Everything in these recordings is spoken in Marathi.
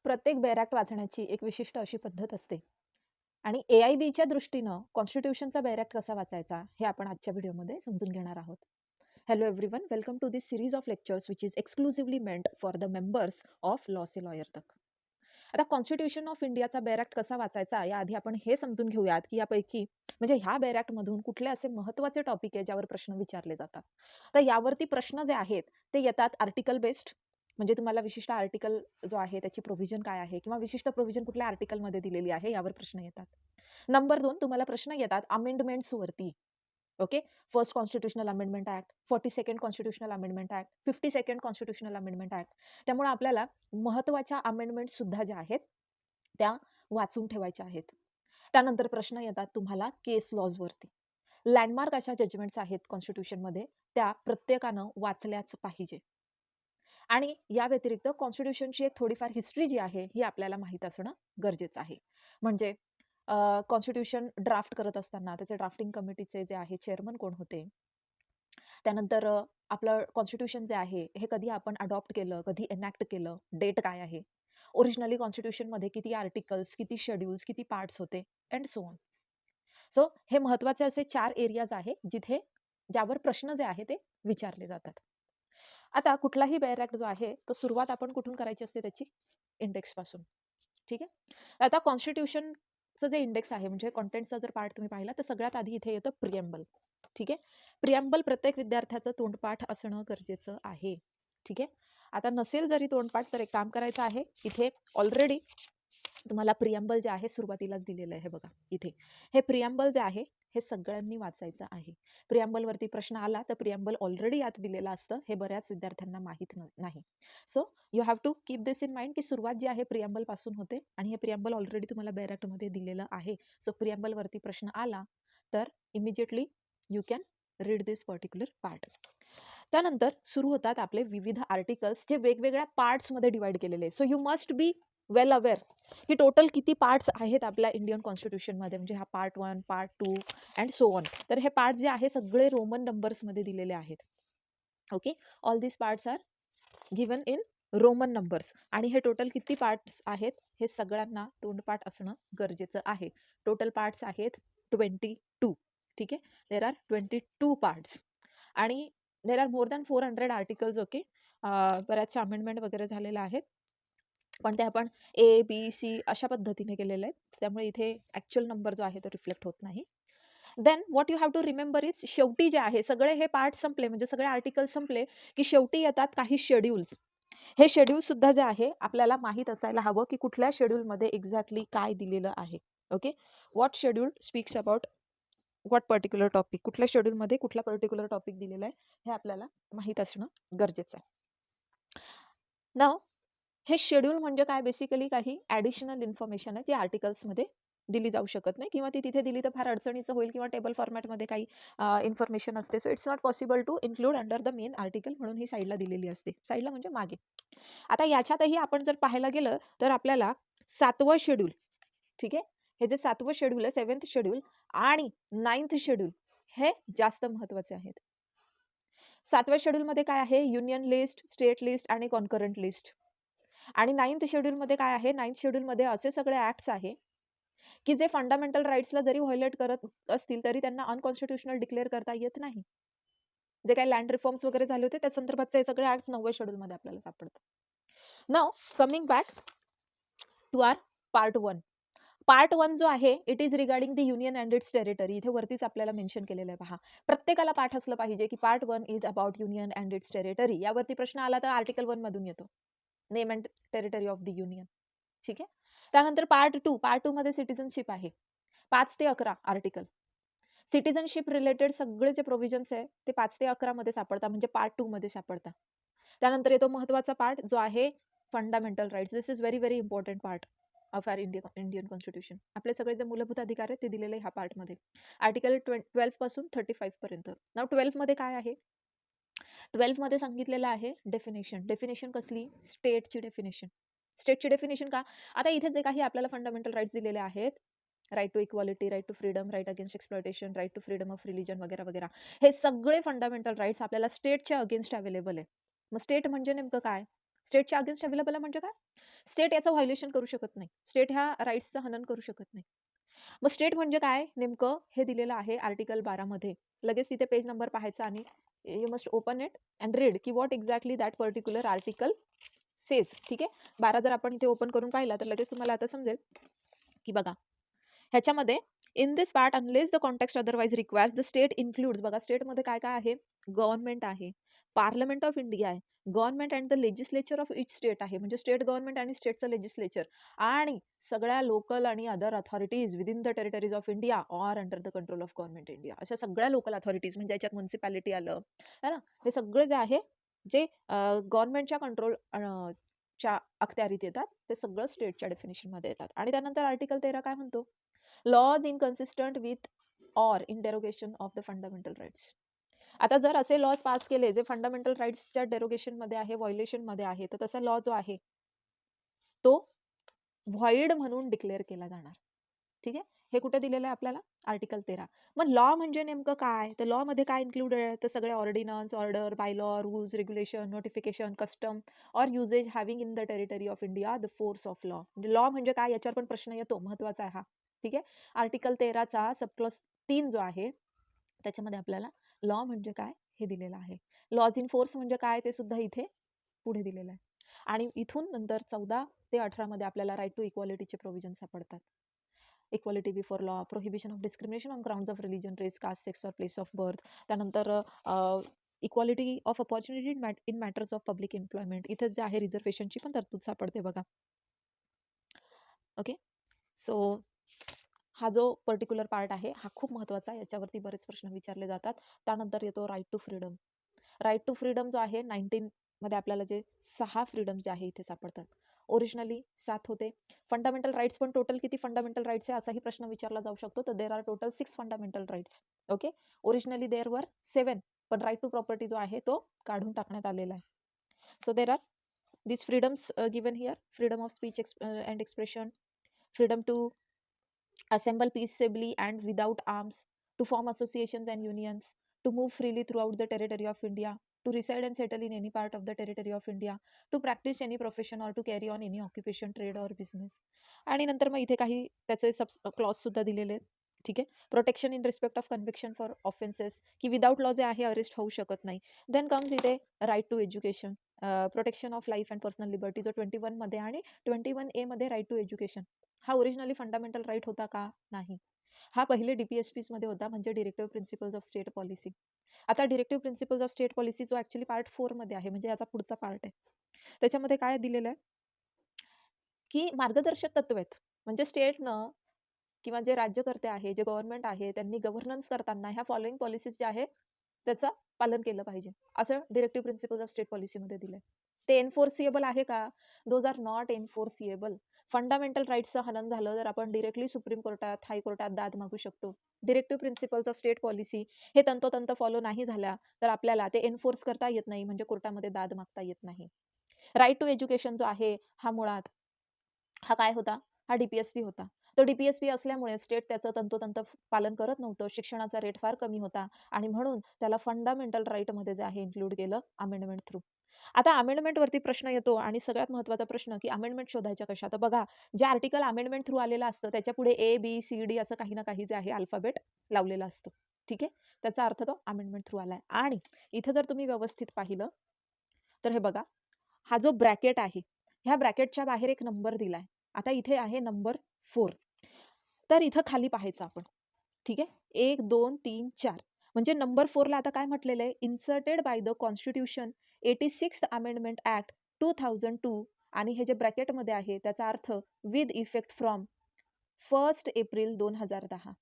प्रत्येक बैराक्ट वाचण्याची एक विशिष्ट अशी पद्धत असते आणि ए-आय-बीच्या दृष्टीनं कॉन्स्टिट्यूशनचा बैराक्ट कसा वाचायचा हे आपण आजच्या व्हिडिओमध्ये समजून घेणार आहोत. Hello everyone, welcome to this series of lectures which is exclusively meant for the members of law से लॉयर तक. आता कॉन्स्टिट्यूशन ऑफ इंडियाचा बैराक्ट कसा वाचायचा याआधी आपण हे समजून घेऊयात की यापैकी म्हणजे ह्या बैराक्टमधून कुठले असे महत्त्वाचे टॉपिक आहे ज्यावर प्रश्न विचारले जातात. तर यावरती प्रश्न जे आहेत ते येतात आर्टिकल बेस्ड, म्हणजे तुम्हाला विशिष्ट आर्टिकल जो आहे त्याची प्रोव्हिजन काय आहे किंवा विशिष्ट प्रोव्हिजन कुठल्या आर्टिकलमध्ये दिलेली आहे यावर प्रश्न येतात. नंबर 2 तुम्हाला प्रश्न येतात अमेंडमेंट्स वरती. Okay. First constitutional amendment act, 42nd constitutional amendment act, 52nd constitutional amendment act. त्यामुळे आपल्याला महत्त्वाच्या अमेंडमेंट सुद्धा ज्या आहेत त्या वाचून ठेवायच्या आहेत. त्यानंतर प्रश्न येतात तुम्हाला केस लॉज वरती. लँडमार्क अशा जजमेंट्स आहेत कॉन्स्टिट्यूशनमध्ये, त्या प्रत्येकानं वाचल्याच पाहिजे. आणि या व्यतिरिक्त कॉन्स्टिट्यूशनची एक थोडीफार हिस्ट्री जी आहे ही आपल्याला माहीत असणं गरजेचं आहे. म्हणजे कॉन्स्टिट्यूशन ड्राफ्ट करत असताना त्याचे ड्राफ्टिंग कमिटीचे जे आहे चेअरमन कोण होते, त्यानंतर आपलं कॉन्स्टिट्यूशन जे आहे हे कधी आपण अडॉप्ट केलं, कधी एनॅक्ट केलं, डेट काय आहे, ओरिजिनली कॉन्स्टिट्यूशनमध्ये किती आर्टिकल्स, किती शेड्यूल्स, किती पार्ट्स होते अँड सो ऑन. सो हे महत्त्वाचे असे 4 एरियाज आहे जिथे ज्यावर प्रश्न जे आहे ते विचारले जातात. आता कुठलाही बैराक्ट जो आहे तो सुरुवात आपण कुठून करायची असते त्याची इंडेक्स पासून. ठीक आहे. आता कॉन्स्टिट्यूशनचं जे इंडेक्स आहे म्हणजे कंटेंटचा जर पार्ट तुम्ही पाहिला तर सगळ्यात आधी इथे येतं प्रिएम्बल. ठीक आहे. प्रिएम्बल प्रत्येक विद्यार्थ्याचं तोंडपाठ असणं गरजेचं आहे. ठीक आहे. आता नसेल जरी तोंडपाठ तर एक काम करायचं आहे, इथे ऑलरेडी तुम्हाला प्रिएम्बल जे आहे सुरुवातीलाच दिलेलं आहे बघा इथे. हे प्रिएम्बल जे आहे हे सगळ्यांनी वाचायचं आहे. प्रिएम्बल वरती प्रश्न आला तर प्रिएम्बल ऑलरेडी यात दिलेलं असतं, हे बऱ्याच विद्यार्थ्यांना माहीत नाही. So you have to keep this in mind की सुरुवात जी आहे प्रिएम्बल पासून होते आणि हे प्रिएम्बल ऑलरेडी तुम्हाला बैराक्टमध्ये दिलेलं आहे. सो प्रिएम्बल वरती प्रश्न आला तर immediately you can read this particular part. त्यानंतर सुरू होतात आपले विविध आर्टिकल्स जे वेगवेगळ्या पार्ट्समध्ये डिवाइड केलेले. So you must be well aware की टोटल किती पार्ट्स आहेत आपल्या इंडियन कॉन्स्टिट्यूशनमध्ये, म्हणजे हा part 1, part 2 and so on. तर हे पार्ट जे आहे सगळे रोमन नंबर्समध्ये दिलेले आहेत. Okay. All this parts are given in Roman numbers आणि हे टोटल किती पार्ट्स आहेत हे सगळ्यांना तोंडपाठ असणं गरजेचं आहे. टोटल पार्ट्स आहेत 22. ठीक आहे. देर आर 22 पार्ट्स आणि there are more than 400 articles. Okay. बऱ्याचशा अमेंडमेंट वगैरे झालेल्या आहेत, पण ते आपण ए, बी, सी अशा पद्धतीने केलेले आहेत. त्यामुळे इथे ॲक्चुअल नंबर जो आहे तो रिफ्लेक्ट होत नाही. Then what you have to remember is शेवटी जे आहे सगळे हे पार्ट संपले म्हणजे सगळे आर्टिकल संपले की शेवटी येतात काही शेड्यूल्स. हे शेड्यूल सुद्धा जे आहे आपल्याला माहीत असायला हवं की कुठल्या शेड्यूलमध्ये एक्झॅक्टली काय दिलेलं आहे. Okay. What schedule speaks about what particular topic, कुठल्या शेड्यूलमध्ये कुठला पर्टिक्युलर टॉपिक दिलेला आहे हे आपल्याला माहीत असणं गरजेचं आहे. नाव हे शेड्यूल म्हणजे काय, बेसिकली काही ॲडिशनल इन्फॉर्मेशन आहे जी आर्टिकल्समध्ये दिली जाऊ शकत नाही किंवा ती तिथे दिली तर फार अडचणीचं होईल किंवा टेबल फॉर्मॅटमध्ये काही इन्फॉर्मेशन असते. So it's not possible to include under the main article, म्हणून ही साईडला दिलेली असते. साईडला म्हणजे मागे. आता याच्यातही आपण जर पाहायला गेलं तर आपल्याला 7वं शेड्यूल, ठीक आहे, हे जे 7वं शेड्यूल आहे, 7th शेड्यूल आणि 9th शेड्यूल हे जास्त महत्त्वाचे आहेत. 7व्या शेड्यूलमध्ये काय आहे, युनियन लिस्ट, स्टेट लिस्ट आणि कॉन्करंट लिस्ट. आणि 9th शेड्यूलमध्ये काय आहे, 9th शेड्यूलमध्ये असे सगळे ॲक्ट्स आहे की जे फंडामेंटल राईट्सला जरी व्हायोलेट करत असतील तरी त्यांना अनकॉन्स्टिट्यूशनल डिक्लेअर करता येत नाही. जे काही लँड रिफॉर्म्स वगैरे झाले होते त्या संदर्भातचे हे सगळे ॲक्ट्स 9व्या शेड्यूलमध्ये आपल्याला सापडतात. Now coming back to our part 1. Part 1 जो आहे it is regarding the union and its territory. इथे वरतीच आपल्याला मेन्शन केलेलं आहे पहा. प्रत्येकाला पाठ असलं पाहिजे की part 1 is about union and its territory. यावरती प्रश्न आला तर आर्टिकल 1 मधून येतो, name and territory of the union. ठीक आहे. त्यानंतर पार्ट 2. पार्ट 2 मध्ये सिटिझनशिप आहे. 5 ते 11 आर्टिकल. सिटिझनशिप रिलेटेड सगळे जे प्रोव्हिजन्स आहे ते 5 ते 11 मध्ये सापडतात, म्हणजे पार्ट 2 मध्ये सापडतात. त्यानंतर येतो महत्त्वाचा पार्ट जो आहे fundamental rights. This is very very important part of our Indian constitution. आपले सगळे जे मूलभूत अधिकार आहेत ते दिलेले ह्या पार्टमध्ये, आर्टिकल 12 पासून 35 पर्यंत. नाव 12 मध्ये काय आहे, 12 मध्ये सांगितलेलं आहे डेफिनेशन. डेफिनेशन कसली, स्टेटची डेफिनेशन. स्टेटची डेफिनेशन का, आता इथे जे काही आपल्याला फंडामेंटल राईट्स दिलेले आहेत, right to equality, right to freedom, right against exploitation, right to freedom of religion वगैरे वगैरे, हे सगळे फंडामेंटल राईट्स आपल्याला स्टेटच्या अगेन्स्ट अवेलेबल आहे. मग स्टेट म्हणजे नेमकं काय, स्टेटच्या अगेन्स्ट अवेलेबल आहे म्हणजे काय? स्टेट याचं व्हायोलेशन करू शकत नाही. स्टेट ह्या राईट्सचं हनन करू शकत नाही. मग स्टेट म्हणजे काय नेमकं हे दिलेलं आहे आर्टिकल 12 मध्ये. लगेच तिथे पेज नंबर पाहायचा आणि you must open it and read की what exactly that particular article says. ठीक आहे. 12 जर आपण इथे ओपन करून पाहिला तर लगेच तुम्हाला आता समजेल की बघा ह्याच्यामध्ये in this part unless the context otherwise requires the state includes. बघा स्टेटमध्ये काय काय आहे? गव्हर्नमेंट आहे, पार्लमेंट ऑफ इंडिया आहे, government and the legislature of each state आहे, म्हणजे स्टेट गव्हर्नमेंट आणि स्टेटचं लेजिस्लेचर, आणि सगळ्या लोकल आणि other authorities within the territories of India or under the control of government India. अशा सगळ्या लोकल अथॉरिटीज म्हणजे याच्यात म्युन्सिपॅलिटी आलं है ना, हे सगळं जे आहे जे गव्हर्नमेंटच्या कंट्रोल च्या अखत्यारीत येतात ते सगळं स्टेटच्या डेफिनेशन मध्ये येतात. आणि त्यानंतर आर्टिकल 13 काय म्हणतो? Laws inconsistent with or in derogation of the fundamental rights. आता जर असे लॉज पास केले जे फंडामेंटल राईट्सच्या डेरोगेशन मध्ये आहे, व्हायोलेशन मध्ये आहे, तर तसा लॉ जो आहे तो व्हॉइड म्हणून डिक्लेअर केला जाणार. ठीक आहे. हे कुठे दिलेलं आहे आपल्याला? आर्टिकल 13. मग लॉ म्हणजे नेमकं काय? तर लॉ मध्ये काय इन्क्लूडेड आहे? तर सगळे ordnance, order, by law, rules, regulation, notification, custom or usages having in the territory of India the force of law. म्हणजे लॉ म्हणजे काय याच्यावर पण प्रश्न येतो, महत्वाचा आहे हा. ठीक आहे. आर्टिकल 13चा सबक्लॉज 3 जो आहे त्याच्यामध्ये आपल्याला लॉ म्हणजे काय हे दिलेलं आहे. लॉज इन फोर्स म्हणजे काय ते सुद्धा इथे पुढे दिलेलं आहे. आणि इथून नंतर 14 ते 18 मध्ये आपल्याला राईट टू इक्वालिटीचे प्रोव्हिजन सापडतात. Equality before law, prohibition of discrimination on grounds of religion, race, caste, sex और प्लेस ऑफ बर्थ. त्यानंतर equality of opportunity in matters of public employment. इथे जे आहे रिझर्वेशनची पण तरतूद सापडते बघा. ओके. सो हा जो पर्टिक्युलर पार्ट आहे हा खूप महत्वाचा आहे. याच्यावरती बरेच प्रश्न विचारले जातात. त्यानंतर येतो right to freedom. Right to freedom जो आहे 19 मध्ये आपल्याला जे 6 फ्रीडम जे आहे इथे सापडतात. ओरिजिनली 7 होते. फंडामेंटल राईट्स पण टोटल किती फंडामेंटल राईट्स आहे असाही प्रश्न विचारला जाऊ शकतो. तर there are total 6 fundamental rights. Okay. Originally there were 7, पण राईट टू प्रॉपर्टी जो आहे तो काढून टाकण्यात आलेला आहे. So there are these freedoms given here: freedom of speech and expression, freedom to assemble peaceably and without arms, to form associations and unions, to move freely throughout the territory of India, to reside and settle in any part of the territory of India, to practice any profession or to carry on any occupation, trade or business. आणि नंतर मग इथे काही त्याचे सब क्लॉज सुद्धा दिलेले आहेत. ठीक आहे. Protection in respect of conviction for offences, की विदाउट लॉ जे आहे अरेस्ट होऊ शकत नाही. देन कम्स इथे right to education, protection of life and personal liberty जो 21 मध्ये, आणि 21A मध्ये राईट टू एज्युकेशन. हा ओरिजिनली फंडामेंटल राईट होता का? नाही. हा पहिले DPSPs मध्ये होता, म्हणजे directive principles of state policy. आता directive principles of state policy जो ऍक्च्युली पार्ट 4 मध्ये आहे, म्हणजे याचा पुढचा पार्ट आहे. त्याच्यामध्ये काय दिलेलं आहे की मार्गदर्शक तत्व आहेत. म्हणजे स्टेटनं किंवा जे राज्यकर्ते आहे, जे गव्हर्नमेंट आहे, त्यांनी गव्हर्नन्स करताना ह्या फॉलोइंग पॉलिसीज ज्या आहेत त्याचं पालन केलं पाहिजे, असं डिरेक्टिव्ह प्रिन्सिपल्स ऑफ स्टेट पॉलिसीमध्ये दिलंय. ते एन्फोर्सिएबल आहे का? Those are not enforceable. Fundamental राईट्सचं हनन झालं तर आपण डिरेक्टली सुप्रीम कोर्टात, हायकोर्टात दाद मागू शकतो. Directive principles of state policy हे तंतोतंत फॉलो नाही झाल्या तर आपल्याला ते एन्फोर्स करता येत नाही, म्हणजे कोर्टामध्ये दाद मागता येत नाही. राईट टू एज्युकेशन जो आहे हा मुळात हा काय होता? हा DPSP होता. तो DPSP असल्यामुळे स्टेट त्याचं तंतोतंत पालन करत नव्हतं. शिक्षणाचा रेट फार कमी होता आणि म्हणून त्याला फंडामेंटल राईट मध्ये जे आहे इन्क्लूड केलं अमेंडमेंट थ्रू. आता अमेंडमेंट वरती प्रश्न येतो आणि सगळ्यात महत्त्वाचा प्रश्न की अमेंडमेंट शोधायच्या कशा? तर बघा, जे आर्टिकल अमेंडमेंट थ्रू आलेलं असतं त्याच्या पुढे A, B, C, D असं काही ना काही जे आहे अल्फाबेट लावलेलं असतं. ठीक आहे. त्याचा अर्थ तो अमेंडमेंट थ्रू आलाय. आणि इथं जर तुम्ही व्यवस्थित पाहिलं तर हे बघा, हा जो ब्रॅकेट आहे ह्या ब्रॅकेटच्या बाहेर एक नंबर दिलाय. आता इथे आहे नंबर 4. तर इथं खाली पाहायचं आपण. ठीक आहे. 1, 2, 3, 4 म्हणजे नंबर 4 ला आता काय म्हटलेलं आहे? Inserted by the constitution 86th amendment act 2002, आणि हे जे ब्रॅकेटमध्ये आहे त्याचा अर्थ विथ इफेक्ट फ्रॉम 1 एप्रिल 2010.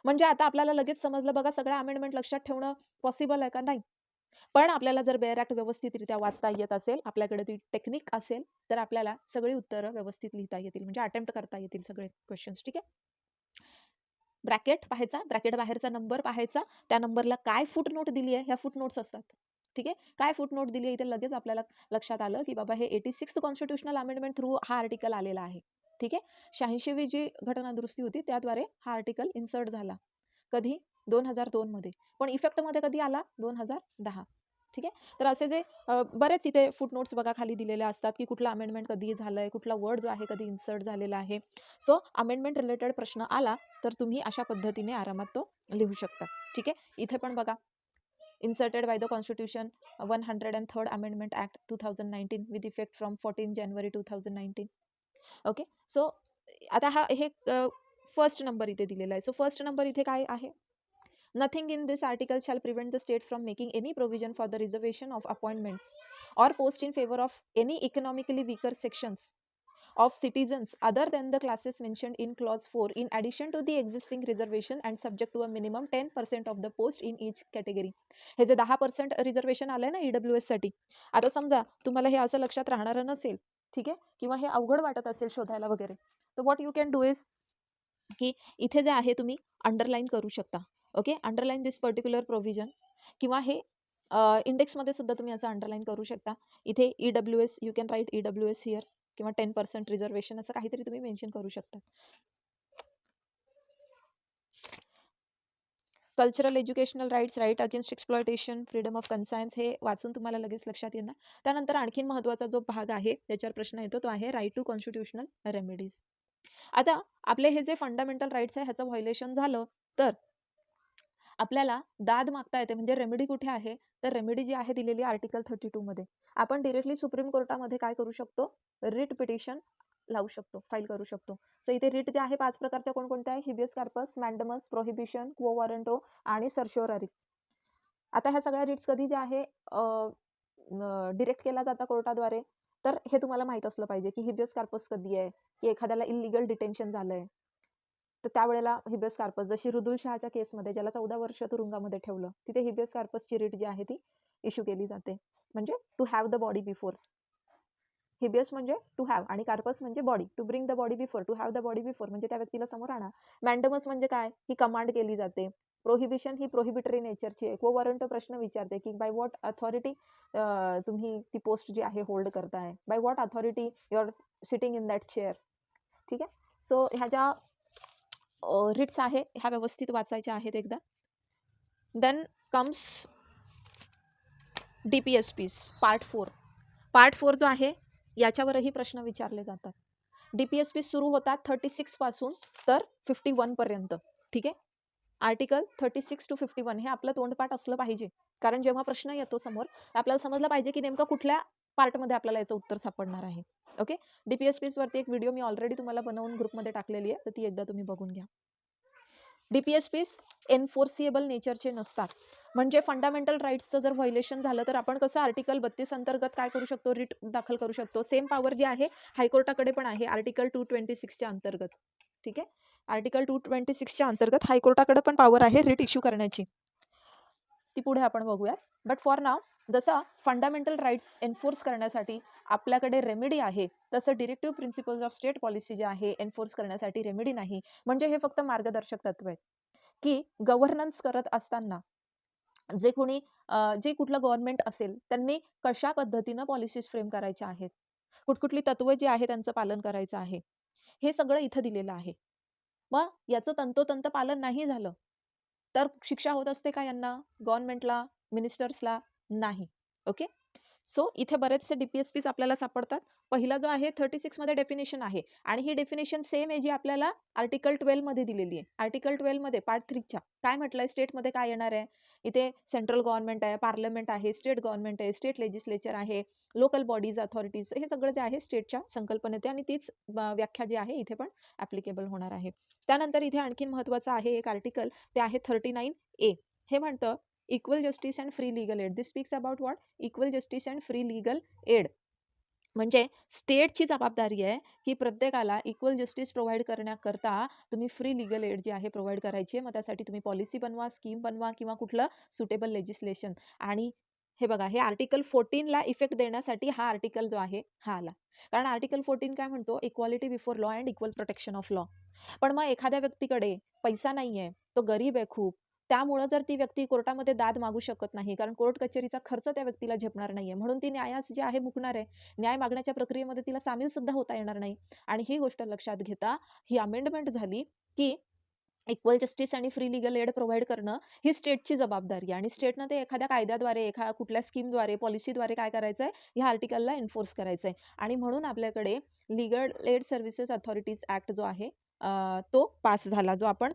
म्हणजे आता आपल्याला लगेच समजलं बघा, सगळ्या अमेंडमेंट लक्षात ठेवणं पॉसिबल आहे का? नाही. पण आपल्याला जर बेअर ऍक्ट व्यवस्थितरित्या वाचता येत असेल, आपल्याकडे ती टेक्निक असेल, तर आपल्याला सगळी उत्तरं व्यवस्थित लिहिता येतील, म्हणजे अटेम्प्ट करता येतील सगळे क्वेश्चन्स. ठीक आहे. ब्रॅकेट पाहायचा, ब्रॅकेट बाहेरचा नंबर पाहायचा, त्या नंबरला काय फुट नोट दिली आहे, ह्या फुट नोट्स असतात. ठीक आहे. काय फुट नोट दिली आहे इथे लगेच आपल्याला लक्षात आलं की बाबा हे 86th कॉन्स्टिट्युशनल अमेंडमेंट थ्रू हा आर्टिकल आलेला आहे. ठीक आहे. 86वी जी घटना दुरुस्ती होती त्याद्वारे हा आर्टिकल इन्सर्ट झाला. कधी? 2002 मध्ये. पण इफेक्ट मध्ये कधी आला? 2010. ठीक आहे. तर असे जे बरेच इथे फुटनोट्स बघा खाली दिलेले असतात की कुठला अमेंडमेंट कधी झालंय, कुठला वर्ड जो आहे कधी इन्सर्ट झालेला आहे. सो अमेंडमेंट रिलेटेड प्रश्न आला तर तुम्ही अशा पद्धतीने आरामात तो लिहू शकता. ठीक आहे. इथे पण बघा, inserted by the Constitution 103rd Amendment Act 2019 with effect from 14 January 2019. Okay. So आता हे फर्स्ट नंबर इथे दिलेला आहे. सो फर्स्ट नंबर इथे काय आहे? Nothing in this article shall prevent the state from making any provision for the reservation of appointments or post in favor of any economically weaker sections of citizens other than the classes mentioned in clause 4 in addition to the existing reservation and subject to a minimum 10% of the post in each category. हे जे 10% रिझर्वेशन आलंय ना ईडब्ल्यूएस साठी, आता समजा तुम्हाला हे असं लक्षात राहणार नसेल, ठीक आहे, किंवा हे अवघड वाटत असेल शोधायला वगैरे, तर what you can do is की इथे जे आहे तुम्ही अंडरलाईन करू शकता. ओके, अंडरलाईन दिस पर्टिक्युलर प्रोव्हिजन, किंवा हे इंडेक्समध्ये सुद्धा तुम्ही असं अंडरलाईन करू शकता. इथे EWS you can write EWS here, किंवा 10% रिझर्वेशन असं काहीतरी तुम्ही मेन्शन करू शकता. Cultural educational rights, right against exploitation, freedom of conscience, हे वाचून तुम्हाला लगेच लक्षात येणार. त्यानंतर आणखीन महत्त्वाचा जो भाग आहे त्याच्यावर प्रश्न येतो तो आहे राईट टू कॉन्स्टिट्युशनल रेमेडीज. आता आपले हे जे फंडामेंटल राईट्स आहे ह्याचं व्हायोलेशन झालं तर आपल्याला दाद मागता येते. म्हणजे रेमेडी कुठे आहे? तर रेमेडी जी आहे दिलेली आर्टिकल 32 मध्ये. आपण डिरेक्टली सुप्रीम कोर्टामध्ये काय करू शकतो? रिट पिटिशन लावू शकतो, फाईल करू शकतो. सो इथे रिट जे आहे 5 प्रकारच्या कोणकोणत्या आहे? हिबियस कार्पस, मॅन्डमस, प्रोहिबिशन, क्वो वॉरंटो आणि सर्शोररी. आता ह्या सगळ्या रिट्स कधी जे आहे डिरेक्ट केला जाता कोर्टाद्वारे, तर हे तुम्हाला माहित असलं पाहिजे की हिबियस कार्पस कधी आहे, की एखाद्याला इलिगल डिटेन्शन झालंय तर त्यावेळेला हिबियस कार्पस, जशी रुदुल शहाच्या केसमध्ये ज्याला 14 वर्ष तुरुंगामध्ये ठेवलं, तिथे हिबियस कार्पसची रिट जी आहे ती इश्यू केली जाते. म्हणजे to have the body before. Habeas म्हणजे टू हॅव आणि कार्पस म्हणजे body, to bring the body before, to have the body before म्हणजे त्या व्यक्तीला समोर आणा. मॅन्डमस म्हणजे काय? ही कमांड केली जाते. प्रोहिबिशन ही प्रोहिबिटरी नेचरची आहे. को वॉरंट प्रश्न विचारते की बाय व्हॉट अथॉरिटी तुम्ही ती पोस्ट जी आहे होल्ड करताय, by what authority you are sitting in that chair. ठीक आहे. सो ह्या ज्या रिट्स आहे ह्या व्यवस्थित वाचायच्या आहेत एकदा. Then comes DPSPs part 4. Part 4 जो आहे याच्यावरही प्रश्न विचारले जातात. DPSP सुरू होतात 36 पासून तर 51 पर्यंत. ठीक आहे. आर्टिकल 36 to 51 हे आपलं तोंडपाठ असलं पाहिजे. कारण जेव्हा प्रश्न येतो समोर आपल्याला समजलं पाहिजे की नेमकं कुठल्या पार्टमध्ये आपल्याला याचं उत्तर सापडणार आहे. ओके. DPSPs वरती एक व्हिडिओ मी ऑलरेडी तुम्हाला बनवून ग्रुपमध्ये टाकलेली आहे, तर ती एकदा तुम्ही बघून घ्या. DPSPs एन्फोर्सिएबल नेचरचे नसतात. म्हणजे फंडामेंटल राईट्सचं जर व्हायोलेशन झालं तर आपण कसं आर्टिकल 32 अंतर्गत काय करू शकतो? रिट दाखल करू शकतो. सेम पॉवर जी आहे हायकोर्टाकडे पण आहे आर्टिकल 226 च्या अंतर्गत. ठीक आहे. आर्टिकल 226 च्या अंतर्गत हायकोर्टाकडे पण पॉवर आहे रिट इश्यू करण्याची. ती पुढे आपण बघूया. बट फॉर नाव जसं फंडामेंटल राईट्स एन्फोर्स करण्यासाठी आपल्याकडे रेमेडी आहे, तसं directive principles of state policy जे आहे एन्फोर्स करण्यासाठी रेमेडी नाही. म्हणजे हे फक्त मार्गदर्शक तत्व आहेत की गव्हर्नन्स करत असताना जे कोणी जे कुठलं गव्हर्नमेंट असेल त्यांनी कशा पद्धतीनं पॉलिसीज फ्रेम करायच्या आहेत, कुठकुठली तत्व जी आहे त्यांचं पालन करायचं आहे, हे सगळं इथं दिलेलं आहे. मग याचं तंतोतंत पालन नाही झालं तर शिक्षा होत असते का यांना, गव्हर्नमेंटला, मिनिस्टर्सला? नाही. ओके. सो इथे बरेचसे DPSPs आपल्याला सापडतात. पहिला जो आहे 36 मध्ये डेफिनेशन आहे आणि ही डेफिनेशन सेम आहे जी आपल्याला आर्टिकल 12 मध्ये दिलेली आहे. आर्टिकल 12 मध्ये पार्ट 3 च्या काय म्हटलंय? स्टेटमध्ये काय येणार आहे? इथे सेंट्रल गव्हर्नमेंट आहे, पार्लमेंट आहे, स्टेट गव्हर्नमेंट आहे, स्टेट लेजिस्लेचर आहे, लोकल बॉडीज, अथॉरिटीज, हे सगळं जे आहे स्टेटच्या संकल्पनेत आणि तीच व्याख्या जी आहे इथे पण ऍप्लिकेबल होणार आहे. त्यानंतर इथे आणखीन महत्वाचं आहे एक आर्टिकल, ते आहे 39A. हे म्हणतं equal justice and free legal aid. This speaks about what? Equal justice and free legal aid. म्हणजे स्टेटची जबाबदारी आहे की प्रत्येकाला इक्वल जस्टिस प्रोव्हाइड करण्याकरता तुम्ही फ्री लीगल एड जी आहे प्रोव्हाइड करायची आहे. मग त्यासाठी तुम्ही पॉलिसी बनवा, स्कीम बनवा किंवा कुठलं सुटेबल लेजिस्लेशन. आणि हे बघा, हे आर्टिकल 14 ला इफेक्ट देण्यासाठी हा आर्टिकल जो आहे हा आला. कारण आर्टिकल 14 काय म्हणतो? Equality before law and equal protection of law. पण मग एखाद्या व्यक्तीकडे पैसा नाहीये, तो गरीब आहे खूप, त्यामुळं जर ती व्यक्ती कोर्टामध्ये दाद मागू शकत नाही, कारण कोर्ट कचेरीचा खर्च त्या व्यक्तीला झेपणार नाहीये, म्हणून ती न्यायास जे आहे मुकणार आहे. न्याय मागण्याच्या प्रक्रियेमध्ये तिला सामील सुद्धा होता येणार नाही. आणि ही गोष्ट लक्षात घेता ही अमेंडमेंट झाली की इक्वल जस्टिस आणि फ्री लीगल एड प्रोव्हाईड करणं ही स्टेटची जबाबदारी आहे आणि स्टेटनं ते एखाद्या कायद्याद्वारे, कुठल्या स्कीमद्वारे, पॉलिसीद्वारे काय करायचं आहे, ह्या आर्टिकलला एन्फोर्स करायचं आहे. आणि म्हणून आपल्याकडे legal aid services authorities act जो आहे तो पास झाला. जो आपण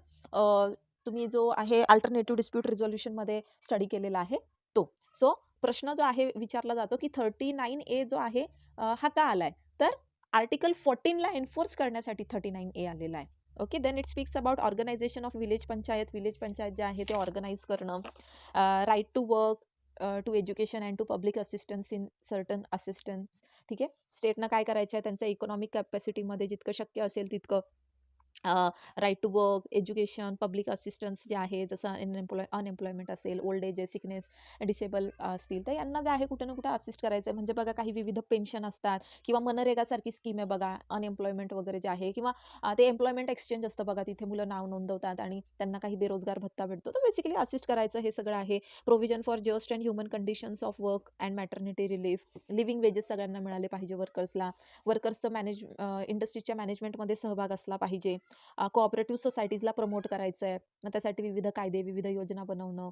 तुम्ही जो आहे अल्टरनेटिव्ह डिस्प्यूट रिझोल्यूशनमध्ये स्टडी केलेला आहे तो. सो प्रश्न जो आहे विचारला जातो, की 39A जो आहे हा का आलाय? तर आर्टिकल 14 ला एन्फोर्स करण्यासाठी 39A आलेला आहे. Okay, then it speaks about organisation of village panchayat. Village panchayat जे आहे ते ऑर्गनाइज करणं. Right to work, to education and to public assistance in certain assistance. ठीक आहे, स्टेटनं काय करायचं आहे, त्यांच्या इकॉनॉमिक कॅपॅसिटीमध्ये जितकं शक्य असेल तितकं right to work, education, public assistance जे आहे, जसं अनएम्प्लॉयमेंट असेल, ओल्ड एज, सिकनेस, डिसेबल असतील, तर यांना जे आहे कुठे ना कुठे असिस्ट करायचं आहे. म्हणजे बघा, काही विविध पेन्शन असतात किंवा मनरेगासारखी स्कीम आहे बघा, अनएम्प्लॉयमेंट वगैरे जे आहे, किंवा ते एम्प्लॉयमेंट एक्सचेंज असतं बघा, तिथे मुलं नाव नोंदवतात आणि त्यांना काही बेरोजगार भत्ता भेटतो. तर बेसिकली असिस्ट करायचं हे सगळं आहे. Provision for just and human conditions of work and maternity relief. Living wedges सगळ्यांना मिळाले पाहिजे वर्कर्सला. वर्कर्सचं इंडस्ट्रीच्या मॅनेजमेंटमध्ये सहभाग असला पाहिजे. कोऑपरेटिव्ह सोसायटीजला प्रमोट करायचं आहे. मग त्यासाठी विविध कायदे, विविध योजना बनवणं.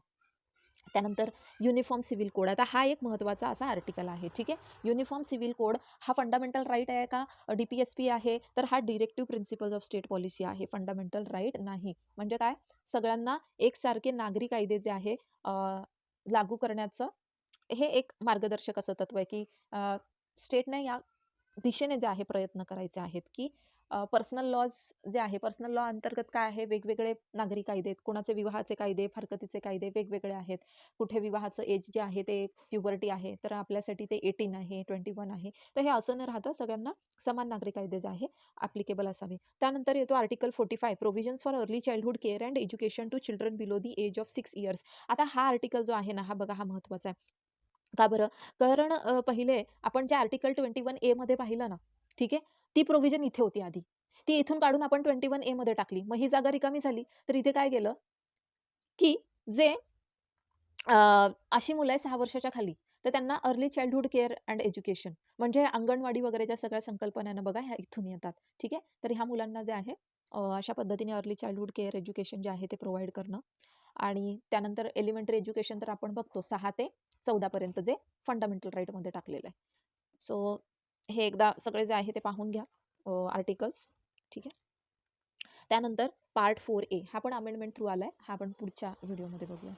त्यानंतर युनिफॉर्म सिव्हिल कोड. आता हा एक महत्त्वाचा असा आर्टिकल आहे. ठीक आहे. युनिफॉर्म सिव्हिल कोड हा फंडामेंटल राईट आहे का? डी-पी-एस-पी आहे? तर हा directive principles of state policy आहे. फंडामेंटल राईट नाही. म्हणजे काय? सगळ्यांना एकसारखे नागरी कायदे जे आहे लागू करण्याचं हे एक मार्गदर्शक असं तत्व आहे, की स्टेटने या दिशेने जे आहे प्रयत्न करायचे आहेत, की पर्सनल लॉज जे आहे, पर्सनल लॉ अंतर्गत काय आहे, वेगवेगळे नागरी कायदे आहेत. कोणाचे विवाहाचे कायदे, फारकतीचे कायदे वेगवेगळे आहेत. कुठे विवाहाचं एज जे आहे ते प्युबर्टी आहे, तर आपल्यासाठी ते 18 आहे, 21 आहे. तर हे असं न राहता सगळ्यांना समान नागरी कायदे जे आहे ॲप्लिकेबल असावे. त्यानंतर येतो article 45, provisions for early childhood care and education to children below the age of 6 years. आता हा आर्टिकल जो आहे ना, हा बघा, हा महत्त्वाचा आहे. का बरं? कारण पहिले आपण जे आर्टिकल 21A मध्ये पाहिलं ना, ठीक आहे? ती प्रोव्हिजन इथे होती आधी. ती इथून काढून आपण 21A मध्ये टाकली. मग ही जागा रिकामी झाली. तर इथे काय केलं, की जे अ, अशी मुलं आहेत 6 वर्षाच्या खाली, तर त्यांना early childhood care and education, म्हणजे अंगणवाडी वगैरेच्या सगळ्या संकल्पना आहे ना बघा, ह्या इथून येतात. ठीक आहे? तर ह्या मुलांना जे आहे अशा पद्धतीने अर्ली चाइल्डहुड केअर एज्युकेशन जे आहे ते प्रोव्हाईड करणं. आणि त्यानंतर एलिमेंटरी एज्युकेशन तर आपण बघतो 6 ते 14 पर्यंत, जे फंडामेंटल राईटमध्ये टाकलेलं आहे. सो हे एकदा सगळे जे आहे ते पाहून घ्या आर्टिकल्स. ठीक आहे. त्यानंतर पार्ट 4A हा पण अमेंडमेंट थ्रू आलाय. हा आपण पुढच्या व्हिडिओमध्ये बघूया.